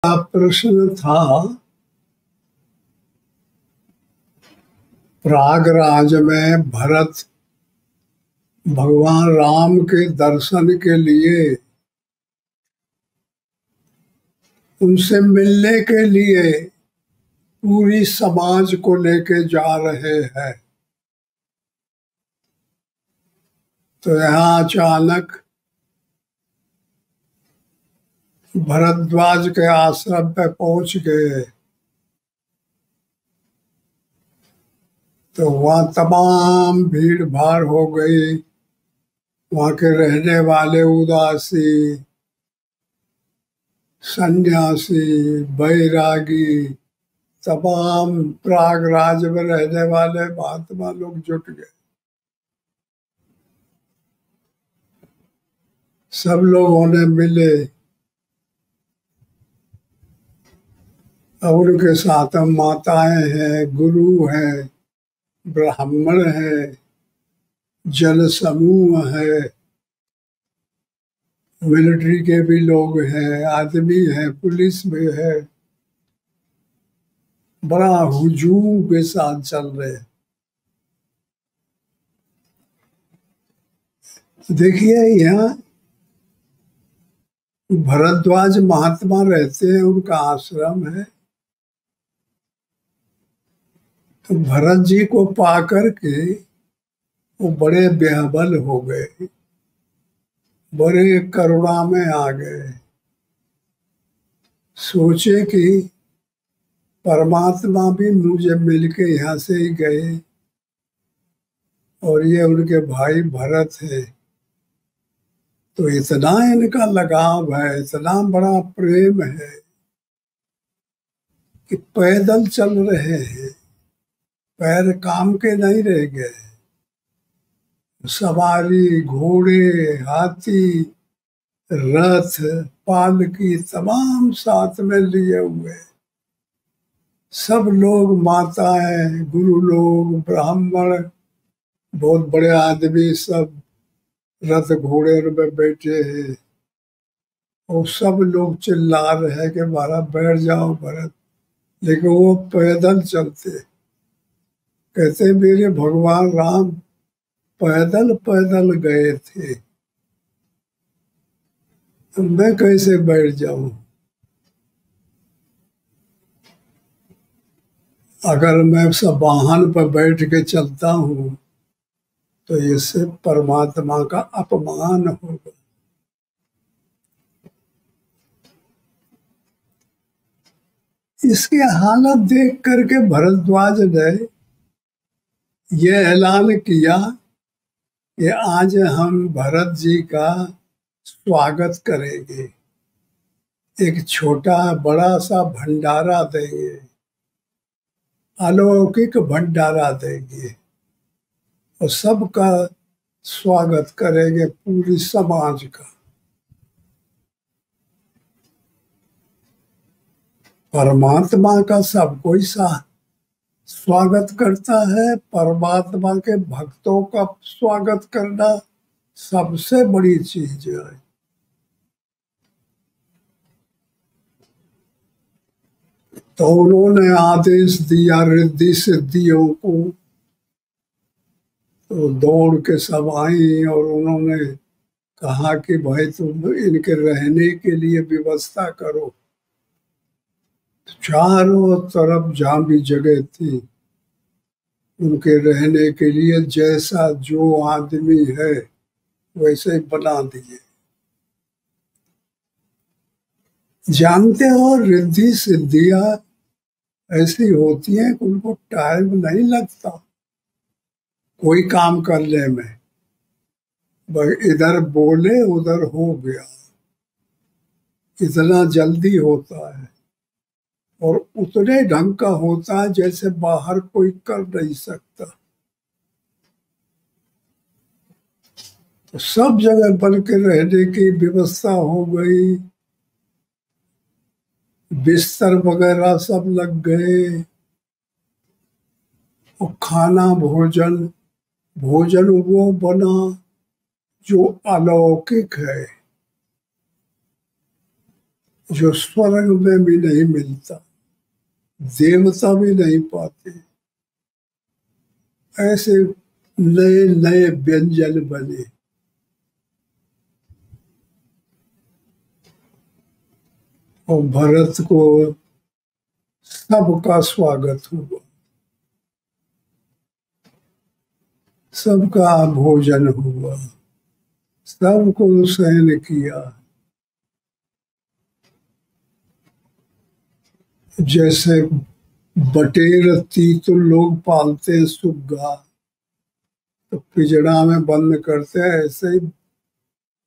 प्रश्न था, प्रयागराज में भरत भगवान राम के दर्शन के लिए उनसे मिलने के लिए पूरी समाज को लेके जा रहे हैं, तो यहाँ अचानक भरद्वाज के आश्रम पे पहुंच गए। तो वहाँ तमाम भीड़ भाड़ हो गई। वहाँ के रहने वाले उदासी, सन्यासी, बैरागी, तमाम प्रयागराज में रहने वाले महात्मा लोग जुट गए। सब लोगों ने मिले और उनके साथ माताएं हैं, गुरु हैं, ब्राह्मण है, जन समूह है, मिलिट्री के भी लोग हैं, आदमी है, पुलिस भी है। बड़ा हुजूम के साथ चल रहे। देखिए, यहाँ भरद्वाज महात्मा रहते हैं, उनका आश्रम है। तो भरत जी को पाकर के वो बड़े बेहबल हो गए, बड़े करुणा में आ गए। सोचे कि परमात्मा भी मुझे मिलके यहाँ से ही गए और ये उनके भाई भरत है, तो इतना इनका लगाव है, इतना बड़ा प्रेम है कि पैदल चल रहे हैं, पैर काम के नहीं रह गए। सवारी, घोड़े, हाथी, रथ, पालकी तमाम साथ में लिए हुए। सब लोग, माताएं, गुरु लोग, ब्राह्मण, बहुत बड़े आदमी सब रथ घोड़े में बैठे हैं और सब लोग चिल्ला रहे हैं कि महाराज बैठ जाओ भरत। लेकिन वो पैदल चलते। कहते मेरे भगवान राम पैदल पैदल गए थे, तो मैं कैसे बैठ जाऊं? अगर मैं सब वाहन पर बैठ के चलता हूं तो इससे परमात्मा का अपमान होगा। इसकी हालत देख करके भरद्वाज ने यह ऐलान किया कि आज हम भरत जी का स्वागत करेंगे, एक छोटा बड़ा सा भंडारा देंगे, अलौकिक भंडारा देंगे और सबका स्वागत करेंगे, पूरी समाज का। परमात्मा का सब कोई स्वागत करता है, परमात्मा के भक्तों का स्वागत करना सबसे बड़ी चीज है। तो उन्होंने आदेश दिया रिद्धि सिद्धियों को, तो दौड़ के सब आई और उन्होंने कहा कि भाई तुम इनके रहने के लिए व्यवस्था करो। चारों तरफ जहाँ भी जगह थी उनके रहने के लिए जैसा जो आदमी है वैसे ही बना दिए। जानते हो, रिद्धि सिद्धियां ऐसी होती हैं कि उनको टाइम नहीं लगता कोई काम करने में। इधर बोले उधर हो गया, इतना जल्दी होता है और उतने ढंग का होता है जैसे बाहर कोई कर नहीं सकता। तो सब जगह बन के रहने की व्यवस्था हो गई, बिस्तर वगैरह सब लग गए और खाना भोजन वो बना जो अलौकिक है। जो स्वर्ग में भी नहीं मिलता, देवता भी नहीं पाते। ऐसे नए नए व्यंजन बने। और भरत को सबका स्वागत हुआ, सबका भोजन हुआ, सबको सहन किया। जैसे बटेर तीतुल लोग पालते हैं सुग्गा, तो पिंजड़ा में बंद करते हैं, ऐसे ही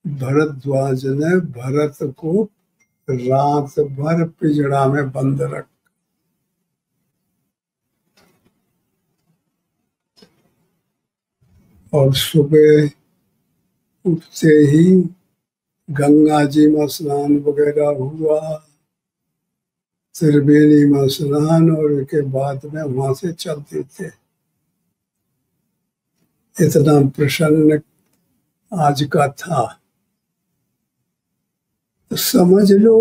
भरद्वाज ने भरत को रात भर पिंजड़ा में बंद रख। और सुबह उठते ही गंगा जी में स्नान वगैरह हुआ, त्रिवेणी में स्नान, और उसके बाद में वहां से चलते थे। इतना प्रसन्न आज का था। तो समझ लो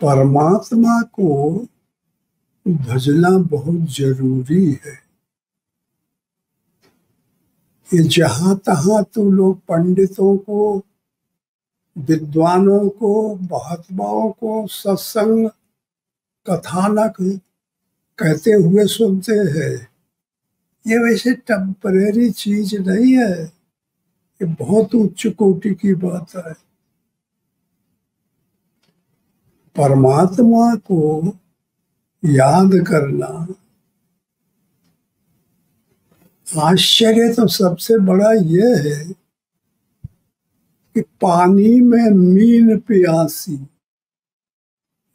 परमात्मा को भजना बहुत जरूरी है। ये जहां तहां तो लोग पंडितों को, विद्वानों को, महात्माओं को सत्संग कथानक कहते हुए सुनते हैं। ये वैसे टेम्परेरी चीज नहीं है, ये बहुत उच्च कोटि की बात है। परमात्मा को याद करना, आश्चर्य तो सबसे बड़ा ये है कि पानी में मीन प्यासी,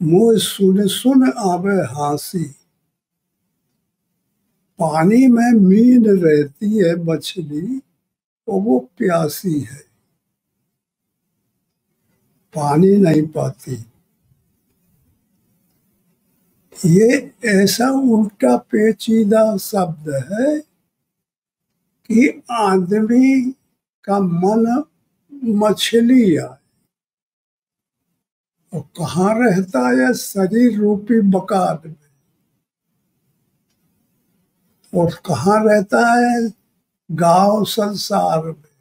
मुँह सुन सुन आवे हासी। पानी में मीन रहती है मछली, और वो प्यासी है, पानी नहीं पाती। ये ऐसा उल्टा पेचीदा शब्द है कि आदमी का मन मछली है, और कहाँ रहता है? शरीर रूपी मकान में। और कहाँ रहता है? गांव संसार में।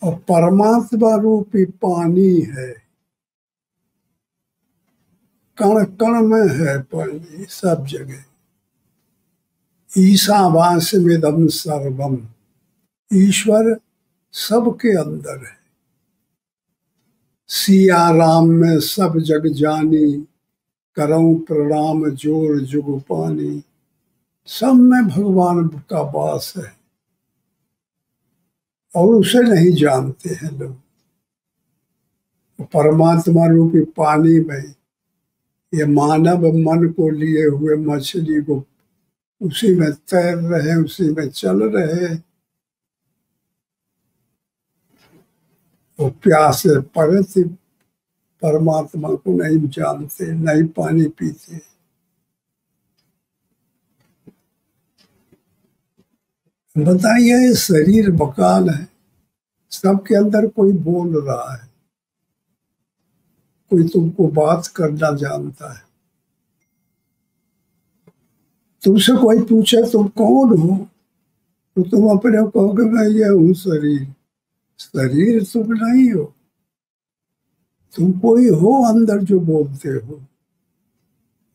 और परमात्मा रूपी पानी है, कण कण में है पानी, सब जगह। ईशावास्यमिदं सर्वम, ईश्वर सबके अंदर है। सिया राम में सब जग जानी, करऊं प्रणाम जोर जुग पानी। सब में भगवान का वास है, और उसे नहीं जानते हैं लोग। परमात्मा रूपी पानी में ये मानव मन को लिए हुए मछली को उसी में तैर रहे, उसी में चल रहे। वो प्यास से परत परमात्मा को नहीं जानते, नहीं पानी पीते। बताइए, शरीर बकाल है, सबके अंदर कोई बोल रहा है, कोई तुमको बात करना जानता है। तुमसे कोई पूछे तुम कौन हो, तो तुम अपने कहोगे मैं ये हूं शरीर। शरीर तुम नहीं हो, तुम कोई हो अंदर जो बोलते हो,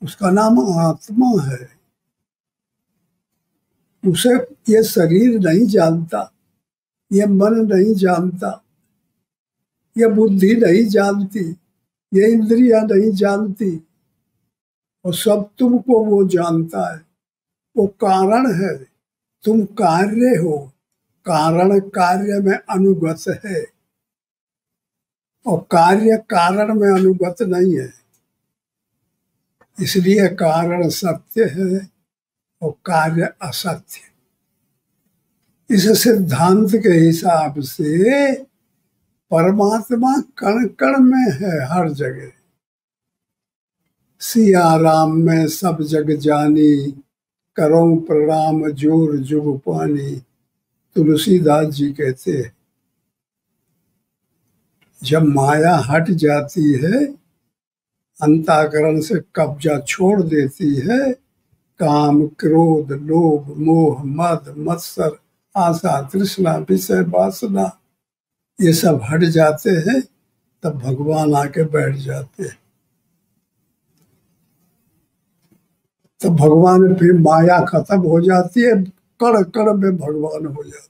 उसका नाम आत्मा है। उसे ये शरीर नहीं जानता, ये मन नहीं जानता, ये बुद्धि नहीं जानती, ये इंद्रियां नहीं जानती, और सब तुमको वो जानता है। वो कारण है, तुम कार्य हो, कारण कार्य में अनुगत है, और कार्य कारण में अनुगत नहीं है। इसलिए कारण सत्य है और कार्य असत्य। इस सिद्धांत के हिसाब से परमात्मा कण कण में है, हर जगह। सिया राम में सब जग जानी, करऊं प्रणाम जोर जुग पानी। तुलसीदास जी कहते हैं। जब माया हट जाती है, अंतःकरण से कब्जा छोड़ देती है, काम क्रोध लोभ मोह मद मत्सर आशा तृष्णा विषय वासना ये सब हट जाते हैं, तब भगवान आके बैठ जाते हैं। तब भगवान फिर माया खत्म हो जाती है, कण कण में भगवान हो जाते हैं।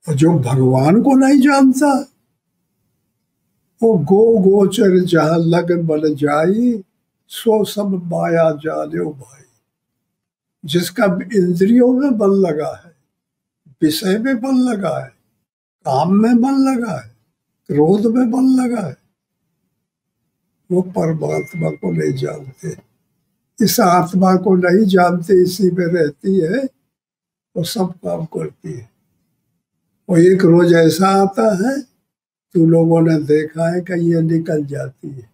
और जो भगवान को नहीं जानता, वो गो गोचर जहां लग बल जाई, सो सब माया जालियो भाई। जिसका इंद्रियों में बल लगा है, विषय में बल लगा है, काम में बल लगा है, क्रोध में बल लगा है, वो परमात्मा को नहीं जानते। इस आत्मा को नहीं जानते, इसी में रहती है, वो सब काम करती है। और एक रोज ऐसा आता है, तो लोगों ने देखा है कि ये निकल जाती है,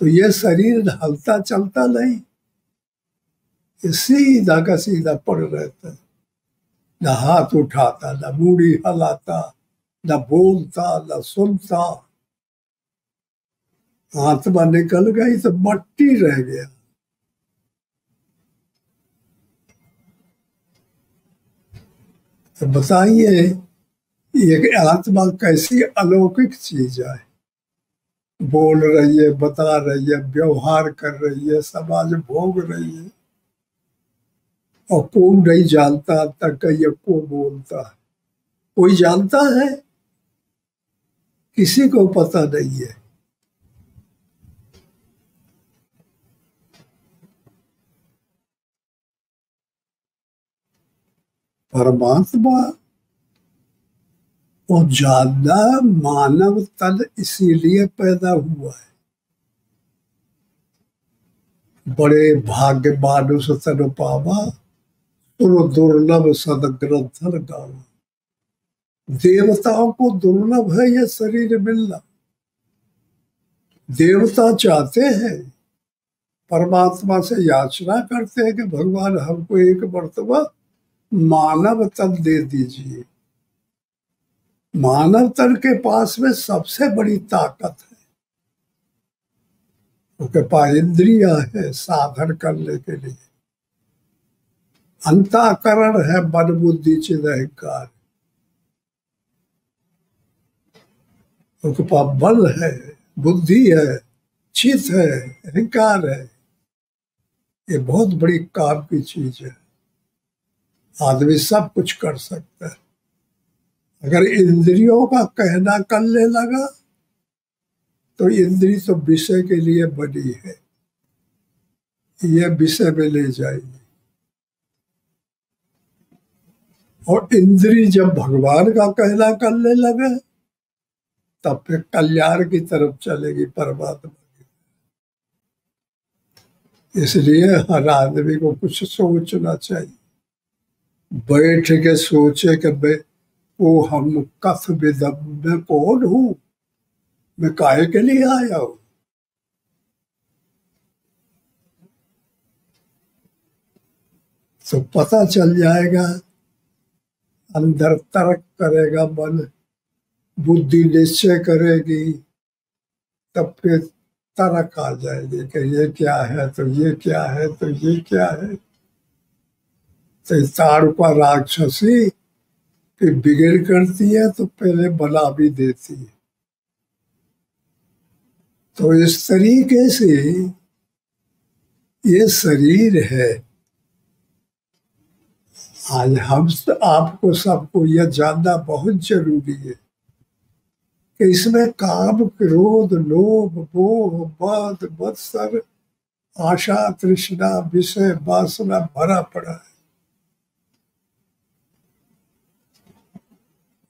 तो ये शरीर हलता चलता नहीं, ये सीधा का सीधा पड़ रहता है, न हाथ उठाता, न मूड़ी हलाता, न बोलता, न सुनता। आत्मा निकल गई तो मट्टी रह गया। तो बताइए, ये आत्मा कैसी अलौकिक चीज है। बोल रही है, बता रही है, व्यवहार कर रही है, समाज भोग रही है, और कोई नहीं जानता तक ये को बोलता है। कोई जानता है? किसी को पता नहीं है। परमात्मा वो जानना मानव तन इसीलिए पैदा हुआ है। बड़े भाग्य मानुष तन पावा, सुर दुर्लभ सदग्रंथन गावा। देवताओं को दुर्लभ है यह शरीर मिलना। देवता चाहते हैं, परमात्मा से याचना करते हैं कि भगवान हमको एक मर्तबा मानव तन दे दीजिए। मानव तन के पास में सबसे बड़ी ताकत है, उसके पास इंद्रियां है साधन करने के लिए, अंतःकरण है मन बुद्धि चित्त अहंकार, उसके पास बल है, बुद्धि है, चित्त है, अहंकार है। ये बहुत बड़ी काम की चीज है। आदमी सब कुछ कर सकता है। अगर इंद्रियों का कहना करने लगा, तो इंद्री तो विषय के लिए बनी है, ये विषय में ले जाएगी। और इंद्री जब भगवान का कहना करने लगे, तब फिर कल्याण की तरफ चलेगी, परमात्मा की। इसलिए हर आदमी को कुछ सोचना चाहिए। बैठ के सोचे कि मैं वो हम कथ विदम में कौन हूं, मैं काहे के लिए आया हूं। तो पता चल जाएगा। अंदर तर्क करेगा मन, बुद्धि निश्चय करेगी, तब फिर तर्क आ जाएगी कि ये क्या है, तो ये क्या है, तो ये क्या है। तो ताड़ुका राक्षसी फिर बिगड़ करती है, तो पहले बला भी देती है। तो इस तरीके से ये शरीर है। आज हम आपको सबको यह जानना बहुत जरूरी है कि इसमें काम क्रोध लोभ मोह मद मत्सर आशा तृष्णा विषय वासना भरा पड़ा है।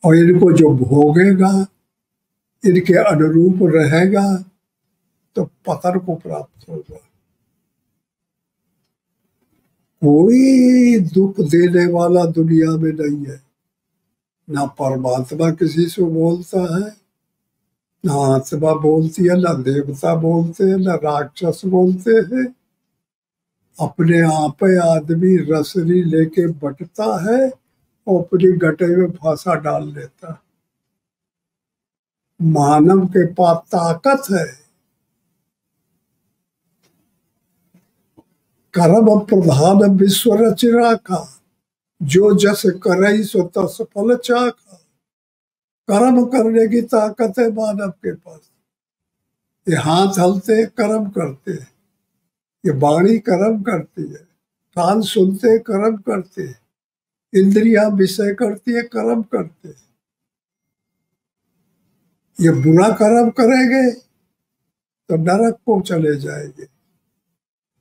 और इनको जो भोगेगा, इनके अनुरूप रहेगा, तो पतन को प्राप्त होगा। कोई दुख देने वाला दुनिया में नहीं है। ना परमात्मा किसी से बोलता है, ना आत्मा बोलती है, ना देवता बोलते हैं, ना राक्षस बोलते हैं। अपने आप आदमी रसरी लेके बटता है और अपनी गटे में फांसा डाल लेता। मानव के पास ताकत है, कर्म प्रधान विश्व रचना का, जो जस करई सो तस फल चाखा। कर्म करने की ताकत है मानव के पास। ये हाथ हलते कर्म करते, ये वाणी कर्म करती है, कान सुनते कर्म करते, इंद्रियां विषय करती है कर्म करते। ये बुरा कर्म करेंगे तो नरक को चले जाएंगे,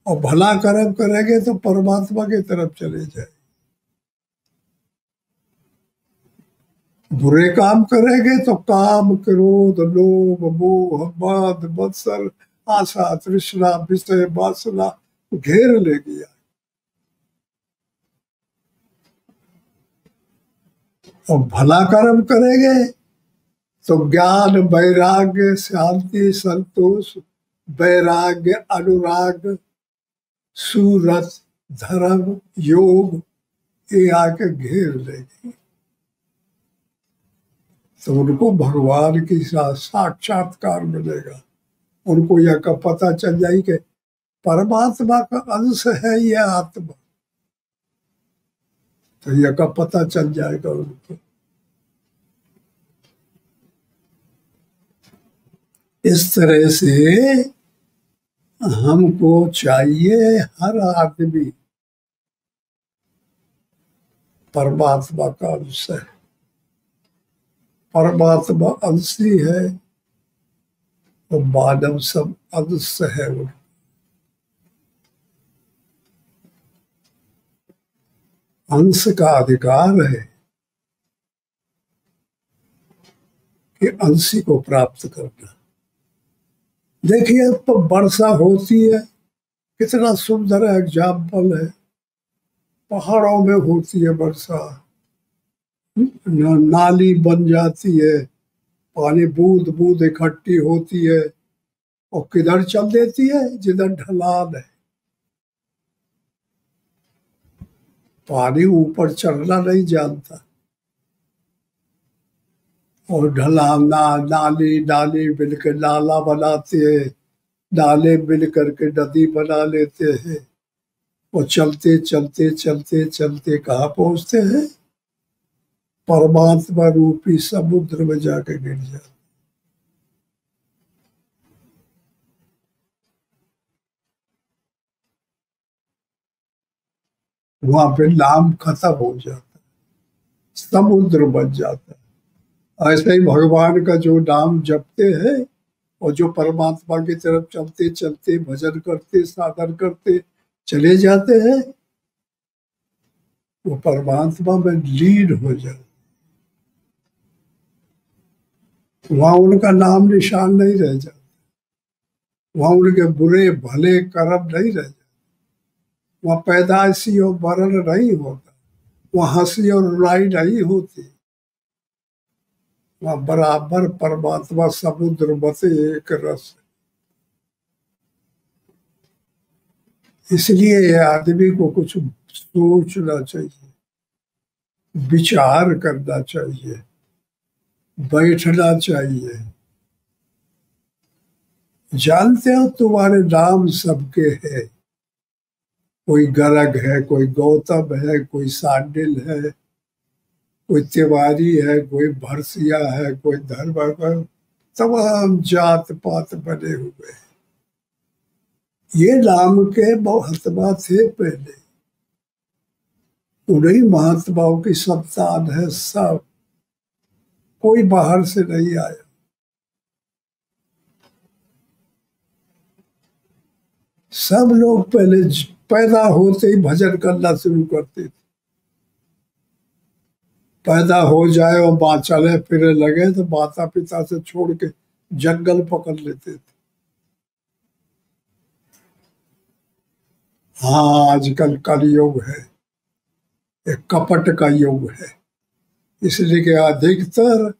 और भला कर्म करेंगे तो परमात्मा की तरफ चले जाएंगे। बुरे काम करेंगे तो काम, क्रोध, लोभ, मोह, मद, मत्सर, आशा, तृष्णा, विषय, वासना घेर लेगी। और भला कर्म करेंगे तो ज्ञान, वैराग्य, शांति, संतोष, वैराग्य, अनुराग, सूरत, धर्म, योग, ये आके घेर लेगी। तो उनको भगवान की साक्षात्कार मिलेगा। उनको यह का पता चल जाए कि परमात्मा का अंश है यह आत्मा, तो यह का पता चल जाएगा उनको। इस तरह से हमको चाहिए हर आदमी परमात्मा का अंश है। परमात्मा अंशी है तो मानव सब अंश है। अंश का अधिकार है कि अंशी को प्राप्त करना। देखिए तो वर्षा होती है, कितना सुंदर एग्जाम्पल है। पहाड़ों में होती है वर्षा, नाली बन जाती है, पानी बूंद बूंद इकट्ठी होती है और किधर चल देती है, जिधर ढलान है। पानी ऊपर चढ़ना नहीं जानता, और ढलान नाली नाली मिलकर नाला बनाते हैं, नाले मिल करके नदी बना लेते हैं, और चलते चलते चलते चलते कहाँ पहुंचते हैं? परमात्मा रूपी समुद्र में जाके गिर जाते। वहां पे नाम खत्म हो जाता है, समुद्र बन जाता है। ऐसे ही भगवान का जो नाम जपते हैं और जो परमात्मा की तरफ चलते चलते भजन करते साधन करते चले जाते हैं, वो परमात्मा में लीन हो जाते। वहां उनका नाम निशान नहीं रह जाता, वहां उनके बुरे भले कर्म नहीं रह जाते, वहां पैदाइशी और मरण नहीं होता, वहां हंसी और रुलाई नहीं होती, वहां बराबर परमात्मा समुद्र बसे एक रस। इसलिए आदमी को कुछ सोचना चाहिए, विचार करना चाहिए, बैठना चाहिए। जानते हो तुम्हारे नाम सबके हैं, कोई गर्ग है, कोई गौतम है, कोई सांडिल है, कोई तिवारी है, कोई भरसिया है, कोई धर्म, तमाम जात पात बने हुए हैं। ये नाम के महात्मा थे पहले, उन्हीं महात्माओं की संतान है सब, कोई बाहर से नहीं आया। सब लोग पहले पैदा होते ही भजन करना शुरू करते थे। पैदा हो जाए और माँ चले फिरे लगे तो माता पिता से छोड़ के जंगल पकड़ लेते थे। हाँ, आजकल कलयुग है, एक कपट का युग है, इसलिए कि अधिकतर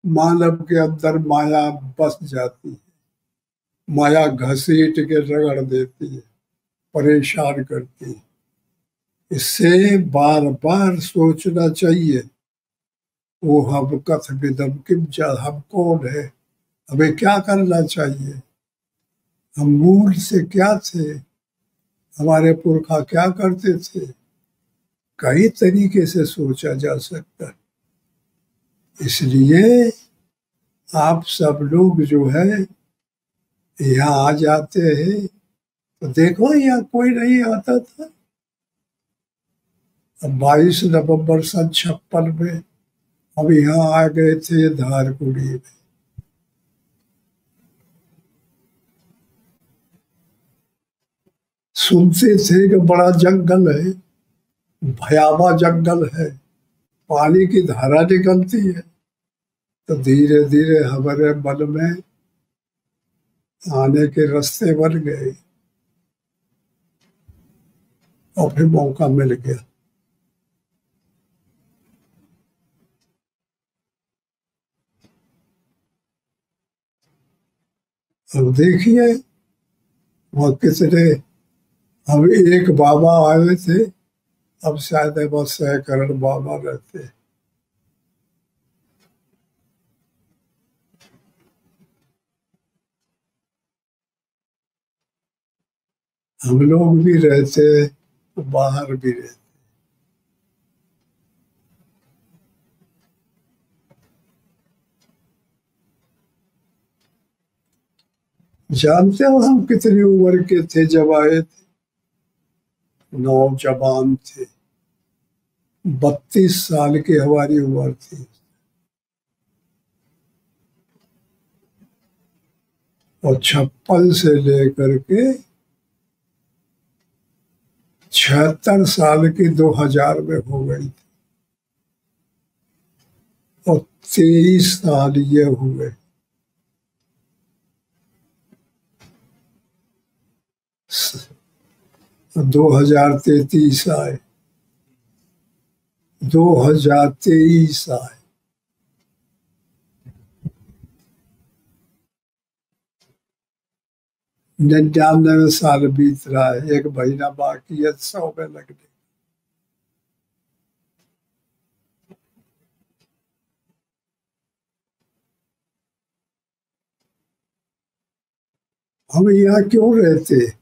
मानव के अंदर माया बस जाती है, माया घसीट के रगड़ देती है, परेशान करती है। इससे बार बार सोचना चाहिए, वो हम कथ विदम किम च, हम कौन है, हमें क्या करना चाहिए, हम मूल से क्या थे, हमारे पुरखा क्या करते थे। कई तरीके से सोचा जा सकता है। इसलिए आप सब लोग जो है यहाँ आ जाते हैं, तो देखो यहाँ कोई नहीं आता था। 22 नवंबर सन 56 में हम यहाँ आ गए थे धारकुड़ी में। सुनते थे कि बड़ा जंगल है, भयावह जंगल है, पानी की धारा निकलती है। तो धीरे धीरे हमारे मन में आने के रास्ते बन गए और फिर मौका मिल गया। अब देखिए वहाँ कितने, हम एक बाबा आए थे, अब शायद बस सैकड़ों बाबा रहते हैं। हम लोग भी रहते, बाहर भी रहते। जानते हो हम कितनी उम्र के थे जब आए थे? नौजवान थे, 32 साल की हमारी उम्र थी। और 56 से लेकर के 76 साल की 2000 में हो गई थी। और 23 साल ये हुए। 2033 आए, 2023 आए। 99 साल बीत रहा है, एक महीना बाकी है 100 में लगने। हम यहाँ क्यों रहते?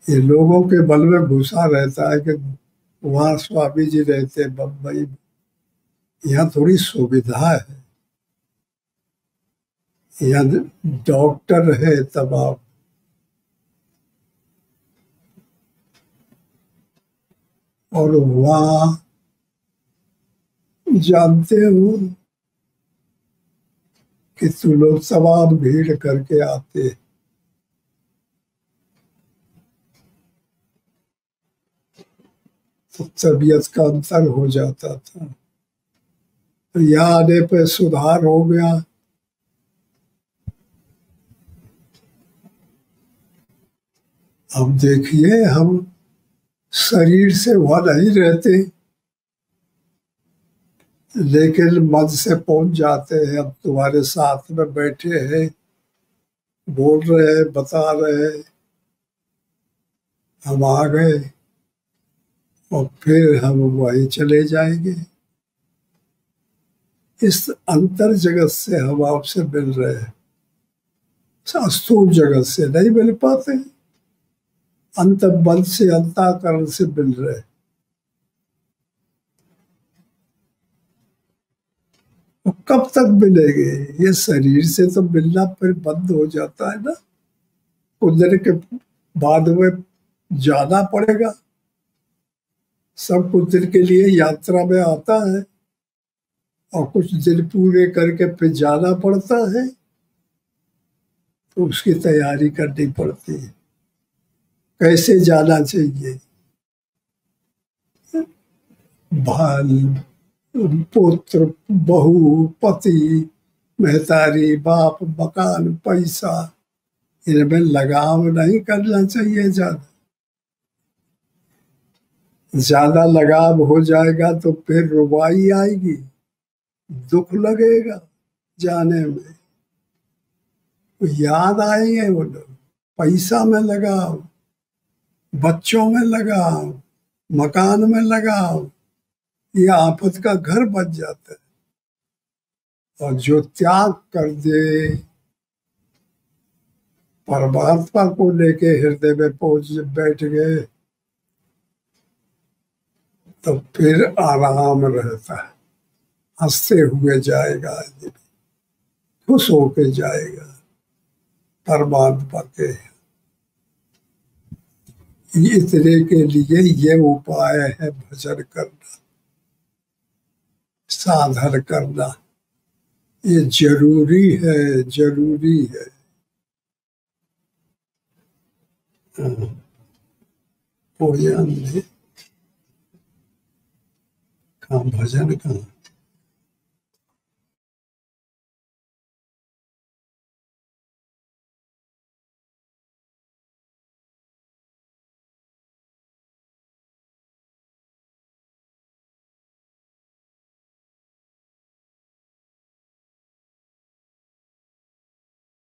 ये लोगों के बल में घुसा रहता है कि वहाँ स्वामी जी रहते बम्बई, यहाँ थोड़ी सुविधा है, यहाँ डॉक्टर है तमाम, और वहाँ जानते हो कि तू लोग तमाम भीड़ करके आते, तो तबीयत का अंतर हो जाता था। तो यहाँ आने पे सुधार हो गया। अब देखिए हम शरीर से वह नहीं रहते, लेकिन मन से पहुंच जाते हैं। अब तुम्हारे साथ में बैठे हैं, बोल रहे हैं, बता रहे हैं, हम आ गए और फिर हम वहीं चले जाएंगे। इस अंतर जगत से हम आपसे मिल रहे हैं, स्थूल जगत से नहीं मिल पाते, अंत बल से अंतःकरण से मिल रहे। वो कब तक मिलेंगे? ये शरीर से तो मिलना फिर बंद हो जाता है ना, कुछ दिन के बाद में जाना पड़ेगा। सब कुछ दिन के लिए यात्रा में आता है और कुछ दिन पूरे करके फिर जाना पड़ता है, तो उसकी तैयारी करनी पड़ती है। कैसे जाना चाहिए? भाल, पुत्र, बहू, पति, महतारी, बाप, मकान, पैसा, इनमें लगाव नहीं करना चाहिए। ज्यादा ज्यादा लगाव हो जाएगा तो फिर रुबाई आएगी, दुख लगेगा जाने में, तो याद आएंगे वो लोग। पैसा में लगाओ, बच्चों में लगाओ, मकान में लगाओ, ये आफत का घर बच जाता है। और जो त्याग कर दे, परमात्मा को लेके हृदय में पहुंच बैठ गए, तो फिर आराम रहता है, हंसते हुए जाएगा, खुश होके जाएगा परमात्मा के। इतने के लिए ये उपाय है भजन करना, साधन करना, ये जरूरी है, जरूरी है। भोजन में कहाँ भजन कहाँ।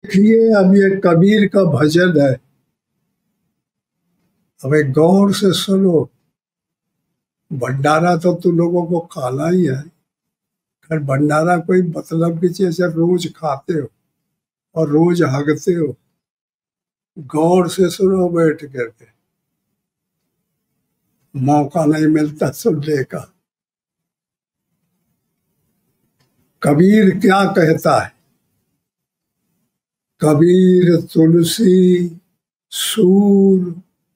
देखिए, अब ये कबीर का भजन है, हमें गौर से सुनो। भंडारा तो तुम लोगों को खाना ही है, फिर भंडारा कोई मतलब की चीज है, रोज खाते हो और रोज हगते हो। गौर से सुनो बैठ करके, मौका नहीं मिलता सुनने का। कबीर क्या कहता है? कबीर, तुलसी, सूर,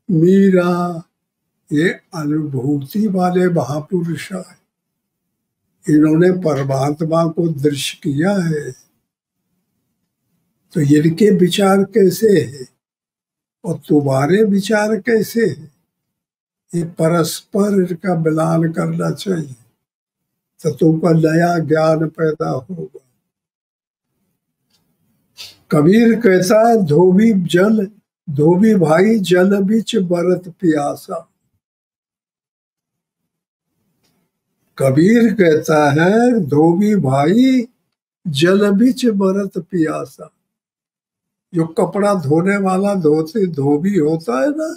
मीरा, ये अनुभूति वाले महापुरुष हैं। इन्होंने परमात्मा को दृश्य किया है, तो इनके विचार कैसे है और तुम्हारे विचार कैसे है? ये परस्पर इनका मिलान करना चाहिए, तो तुमको नया ज्ञान पैदा होगा। कबीर कहता है, धोबी भाई जल बिच बरत प्यासा। कबीर कहता है, धोबी भाई जल बिच बरत प्यासा। जो कपड़ा धोने वाला धोबी होता है ना,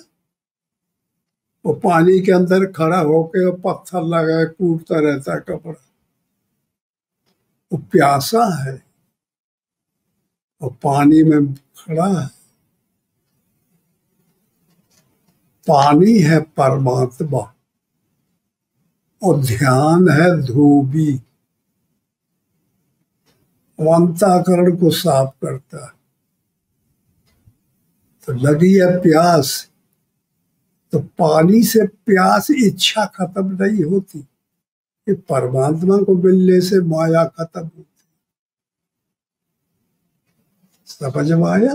वो पानी के अंदर खड़ा होके पत्थर लगाए कूटता रहता है कपड़ा, वो प्यासा है और पानी में खड़ा है। पानी है परमात्मा और ध्यान है धोबी, वो अंतःकरण को साफ करता है। तो लगी है प्यास, तो पानी से प्यास इच्छा खत्म नहीं होती, ये परमात्मा को मिलने से माया खत्म होती। समझ में आया?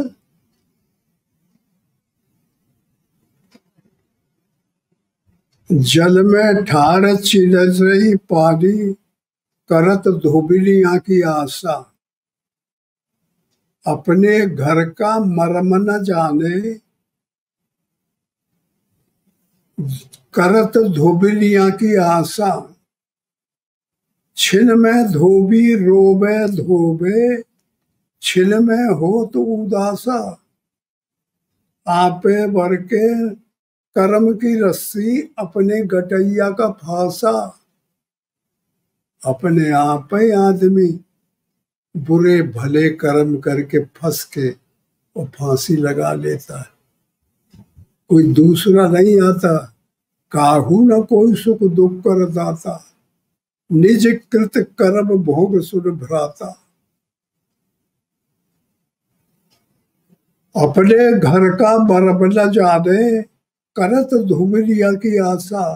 जल में ठाड़ चिरज रही पानी, करत धोबिनिया की आशा। अपने घर का मर्म न जाने, करत धोबिनिया की आशा। छिन में धोबी रोबे धोबे, छिन में हो तो उदासा। आपे भर के कर्म की रस्सी, अपने गटैया का फांसा। अपने आप ही आदमी बुरे भले कर्म करके फंस के वो फांसी लगा लेता है, कोई दूसरा नहीं आता। काहू न कोई सुख दुख कर दाता, निज कृत कर्म भोग सुन भ्राता। अपने घर का मर्म न जाने, करत धोबिनिया की आशा।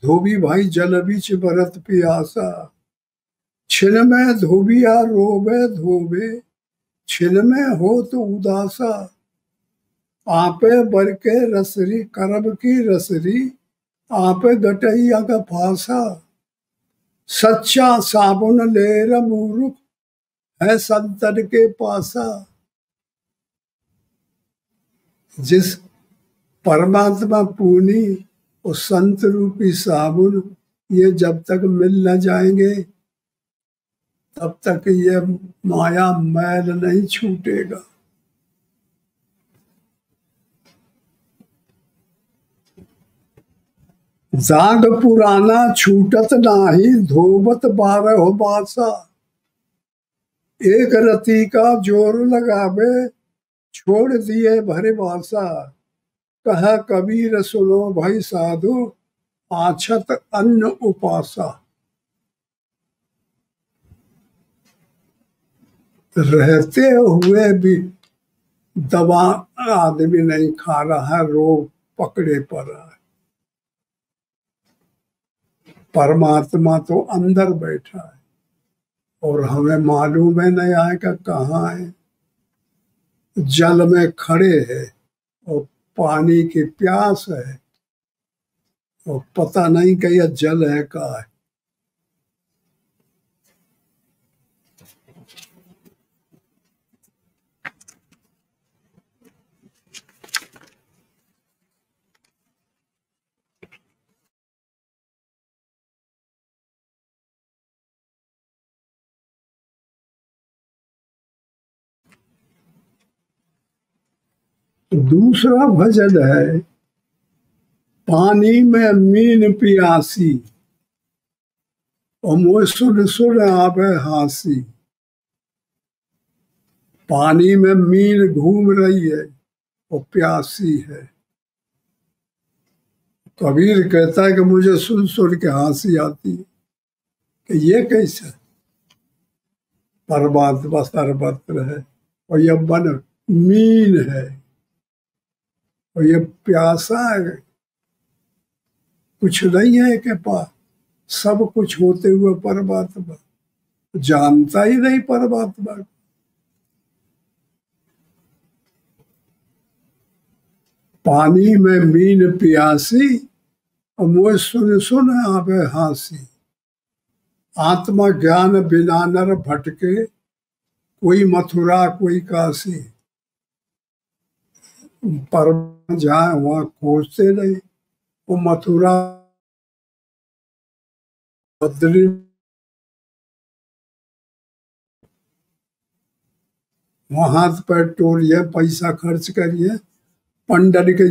धोबी भाई जल बीच बरत प्यासा। छिन में धोबिया रोबे धोबे, छिन में हो तो उदासा। आपे बर के रसरी कर्म की रसरी, आपे गटैया का फांसा। सच्चा साबुन लेर मूर्ख, है संतन के पासा। जिस परमात्मा पूनी और संत रूपी साबुन, ये जब तक मिल न जाएंगे तब तक ये माया मैल नहीं छूटेगा। जाग पुराना छूटत नाही, धोबत 12 बासा। एक रति का जोर लगावे, छोड़ दिए भरे बासा। कहा कबीर सुनो भाई साधु, आछत अन्न उपासा। रहते हुए भी दवा आदमी नहीं खा रहा है, रोग पकड़े पर है। परमात्मा तो अंदर बैठा है और हमें मालूम है नहीं आएगा कहाँ है। जल में खड़े है और पानी की प्यास है और पता नहीं कि यह जल है का है। दूसरा भजन है, पानी में मीन पियासी और मोह सुन सुन आवे हासी। पानी में मीन घूम रही है और प्यासी है। कबीर कहता है कि मुझे सुन सुन के हंसी आती है कि ये कैसे परमात्मा सर्वत्र है और यह मन मीन है और ये प्यासा है। कुछ नहीं है के पास, सब कुछ होते हुए परमात्मा जानता ही नहीं परमात्मा। पानी में मीन पियासी और मोह सुन सुन आवे हासी। आत्मा ज्ञान बिना नर भटके, कोई मथुरा कोई काशी। पर जहाँ वहां खोजते नहीं, वो मथुरा बद्री वहां हाथ पैर टोलिए, पैसा खर्च करिए पंडन के,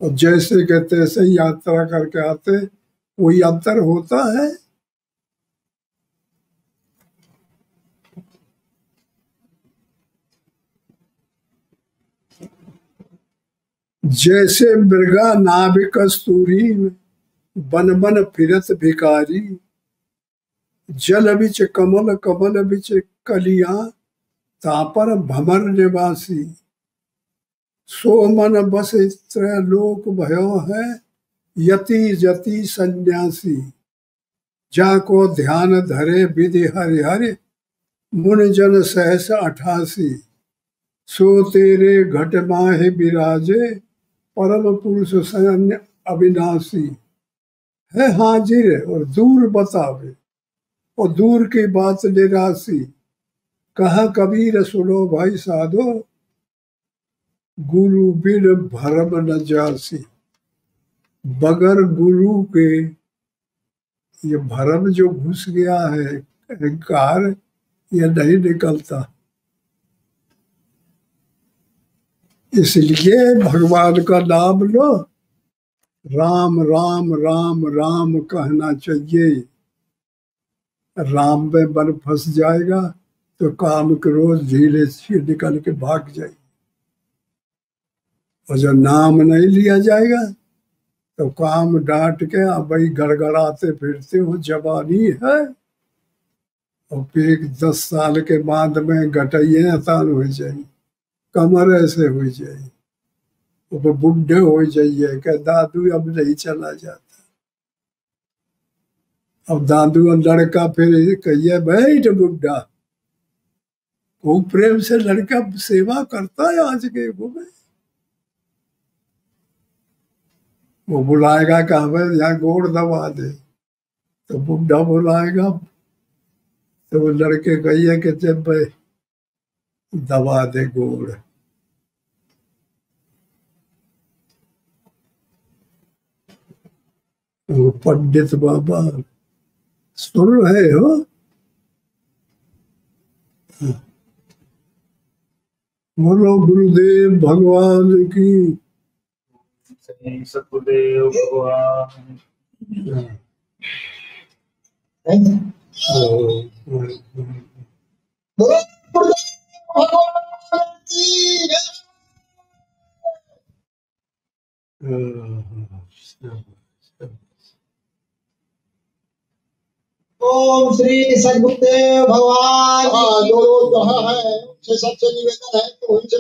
और जैसे के तैसे यात्रा करके आते। कोई अंतर होता है? जैसे मृगा नाभि कस्तूरी, बन बन फिरत भिकारी। जल बिच कमल कमल बिच कलियां, तापर भमर निवासी। सो मन बस त्रैलोक भयो है, यति जति सन्यासी। जाको ध्यान धरे विधि हरि हरि, मुन जन सहस 88। सो तेरे घट माहे विराजे, परम पुरुष सैन्य अविनाशी। है हाजिर और दूर बतावे, और दूर की बात निराशी। कहा कबीर सुनो भाई साधो, गुरु बिन भरम न जासी। बगैर गुरु के ये भरम जो घुस गया है, अहंकार, ये नहीं निकलता। इसलिए भगवान का नाम लो, राम राम राम राम कहना चाहिए। राम में मन फंस जाएगा तो काम क्रोध झीले से निकल के भाग जाएगी। और जब नाम नहीं लिया जाएगा तो काम डांट के भाई गड़गड़ाते फिरते हो, जवानी है। और फिर 10 साल के बाद में गटैये अतान हो जाएगी, कमर ऐसे हो जाएगी, वो बुढ़े हो जाइए कि दादू अब नहीं चला जाता। अब दादू और लड़का फिर कहिए बैठ बुढ़ा, खूब प्रेम से लड़का सेवा करता है आज के युग में। वो बुलाएगा कि हमें यहाँ गोड़ दबा दे, तो बुढ़ा बुलाएगा तो वो लड़के कहिए कि जब भाई दबा दे गोड़। वो पंडित बाबा सुन रहे हो? बोलो गुरुदेव भगवान की। श्री सतगुरुदेव भगवान। ओम श्री सद्गुरुदेव भगवान। जो लोग है उनसे सबसे निवेदन है कि उनसे